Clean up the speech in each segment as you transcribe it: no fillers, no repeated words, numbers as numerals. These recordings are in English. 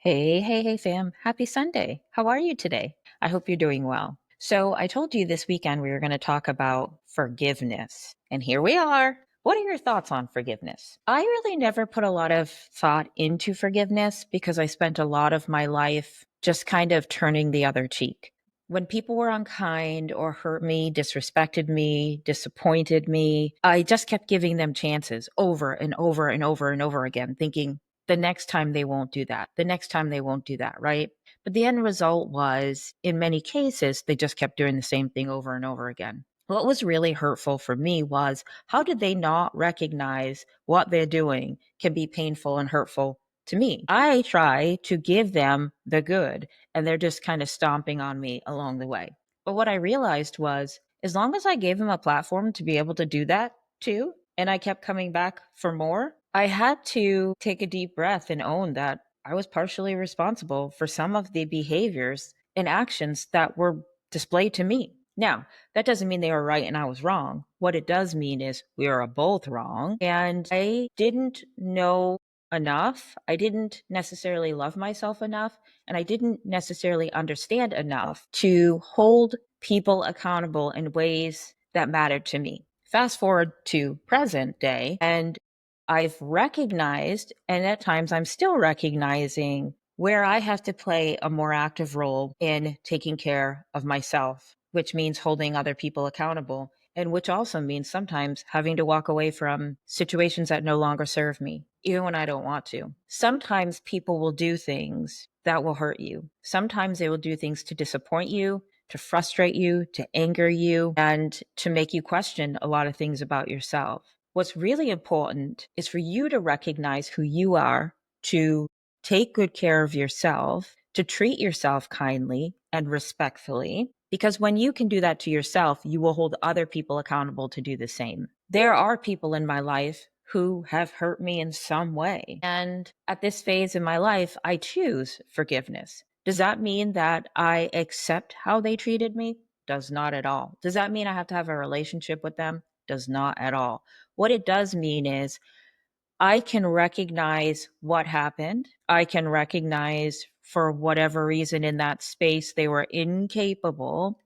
Hey, fam. Happy Sunday. How are you today? I hope you're doing well. So, I told you this weekend we were going to talk about forgiveness. And here we are. What are your thoughts on forgiveness? I really never put a lot of thought into forgiveness because I spent a lot of my life just kind of turning the other cheek. When people were unkind or hurt me, disrespected me, disappointed me, I just kept giving them chances over and over and over and over again, thinking, the next time they won't do that. The next time they won't do that, right? But the end result was, in many cases, they just kept doing the same thing over and over again. What was really hurtful for me was how did they not recognize what they're doing can be painful and hurtful to me? I try to give them the good, and they're just kind of stomping on me along the way. But what I realized was, as long as I gave them a platform to be able to do that too, and I kept coming back for more, I had to take a deep breath and own that I was partially responsible for some of the behaviors and actions that were displayed to me. Now, that doesn't mean they were right and I was wrong. What it does mean is we are both wrong. And I didn't know enough. I didn't necessarily love myself enough. And I didn't necessarily understand enough to hold people accountable in ways that mattered to me. Fast forward to present day, and I've recognized, and at times I'm still recognizing, where I have to play a more active role in taking care of myself, which means holding other people accountable, and which also means sometimes having to walk away from situations that no longer serve me, even when I don't want to. Sometimes people will do things that will hurt you. Sometimes they will do things to disappoint you, to frustrate you, to anger you, and to make you question a lot of things about yourself. What's really important is for you to recognize who you are, to take good care of yourself, to treat yourself kindly and respectfully. Because when you can do that to yourself, you will hold other people accountable to do the same. There are people in my life who have hurt me in some way. And at this phase in my life, I choose forgiveness. Does that mean that I accept how they treated me? Does not at all. Does that mean I have to have a relationship with them? Does not at all. What it does mean is I can recognize what happened. I can recognize for whatever reason in that space they were incapable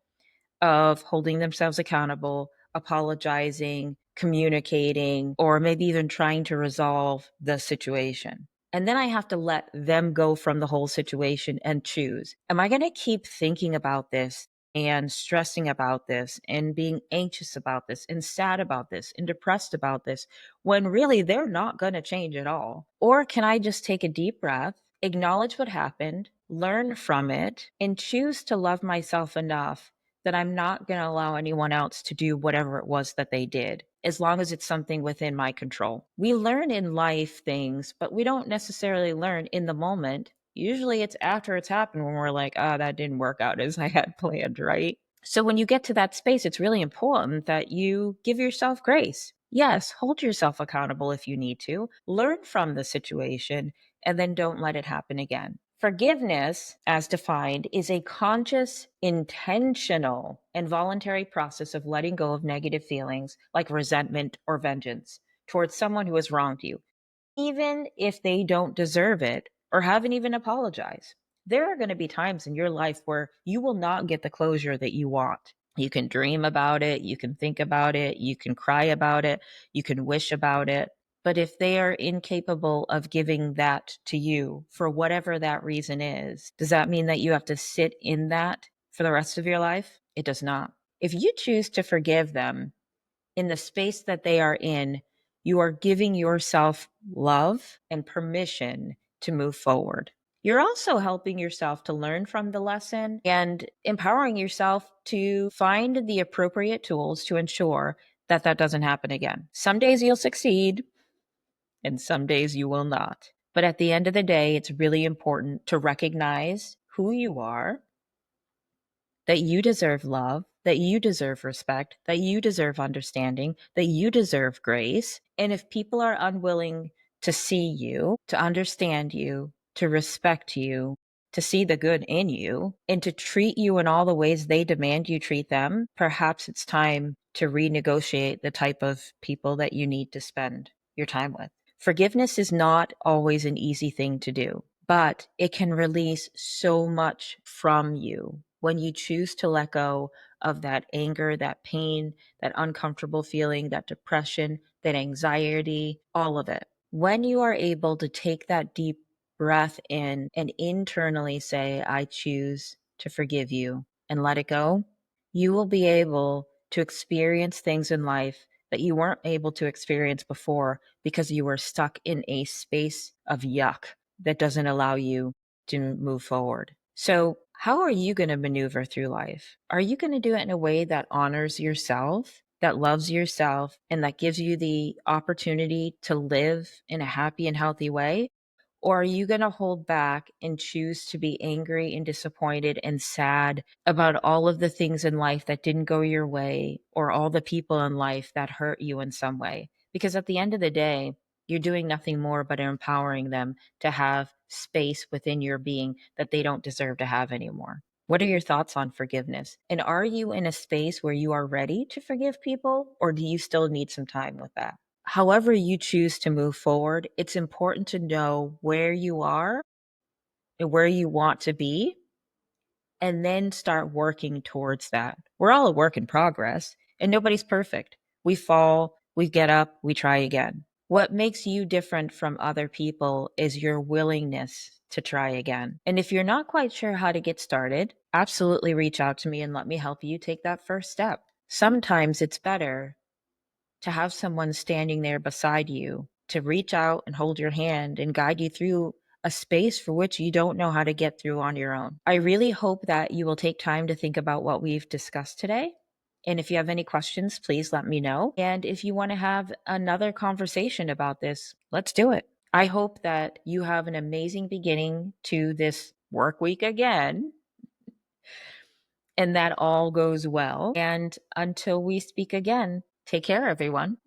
of holding themselves accountable, apologizing, communicating, or maybe even trying to resolve the situation. And then I have to let them go from the whole situation and choose. Am I going to keep thinking about this and stressing about this and being anxious about this and sad about this and depressed about this when really they're not going to change at all? Or can I just take a deep breath, acknowledge what happened, learn from it, and choose to love myself enough that I'm not going to allow anyone else to do whatever it was that they did, as long as it's something within my control? We learn in life things, but we don't necessarily learn in the moment. Usually it's after it's happened when we're like, ah, that didn't work out as I had planned, right? So when you get to that space, it's really important that you give yourself grace. Yes, hold yourself accountable if you need to, learn from the situation, and then don't let it happen again. Forgiveness, as defined, is a conscious, intentional, and voluntary process of letting go of negative feelings like resentment or vengeance towards someone who has wronged you, even if they don't deserve it or haven't even apologized. There are going to be times in your life where you will not get the closure that you want. You can dream about it, you can think about it, you can cry about it, you can wish about it. But if they are incapable of giving that to you for whatever that reason is, does that mean that you have to sit in that for the rest of your life? It does not. If you choose to forgive them in the space that they are in, you are giving yourself love and permission to move forward. You're also helping yourself to learn from the lesson and empowering yourself to find the appropriate tools to ensure that that doesn't happen again. Some days you'll succeed and some days you will not. But at the end of the day, it's really important to recognize who you are, that you deserve love, that you deserve respect, that you deserve understanding, that you deserve grace. And if people are unwilling to see you, to understand you, to respect you, to see the good in you, and to treat you in all the ways they demand you treat them, perhaps it's time to renegotiate the type of people that you need to spend your time with. Forgiveness is not always an easy thing to do, but it can release so much from you when you choose to let go of that anger, that pain, that uncomfortable feeling, that depression, that anxiety, all of it. When you are able to take that deep breath in and internally say, I choose to forgive you and let it go, you will be able to experience things in life that you weren't able to experience before because you were stuck in a space of yuck that doesn't allow you to move forward. So, how are you going to maneuver through life? Are you going to do it in a way that honors yourself, that loves yourself, and that gives you the opportunity to live in a happy and healthy way? Or are you going to hold back and choose to be angry and disappointed and sad about all of the things in life that didn't go your way or all the people in life that hurt you in some way? Because at the end of the day, you're doing nothing more but empowering them to have space within your being that they don't deserve to have anymore. What are your thoughts on forgiveness? And are you in a space where you are ready to forgive people, or do you still need some time with that? However you choose to move forward, it's important to know where you are and where you want to be, and then start working towards that. We're all a work in progress, and nobody's perfect. We fall, we get up, we try again. What makes you different from other people is your willingness to try again. And if you're not quite sure how to get started, absolutely reach out to me and let me help you take that first step. Sometimes it's better to have someone standing there beside you to reach out and hold your hand and guide you through a space for which you don't know how to get through on your own. I really hope that you will take time to think about what we've discussed today. And if you have any questions, please let me know. And if you want to have another conversation about this, let's do it. I hope that you have an amazing beginning to this work week again and that all goes well. And until we speak again, take care, everyone.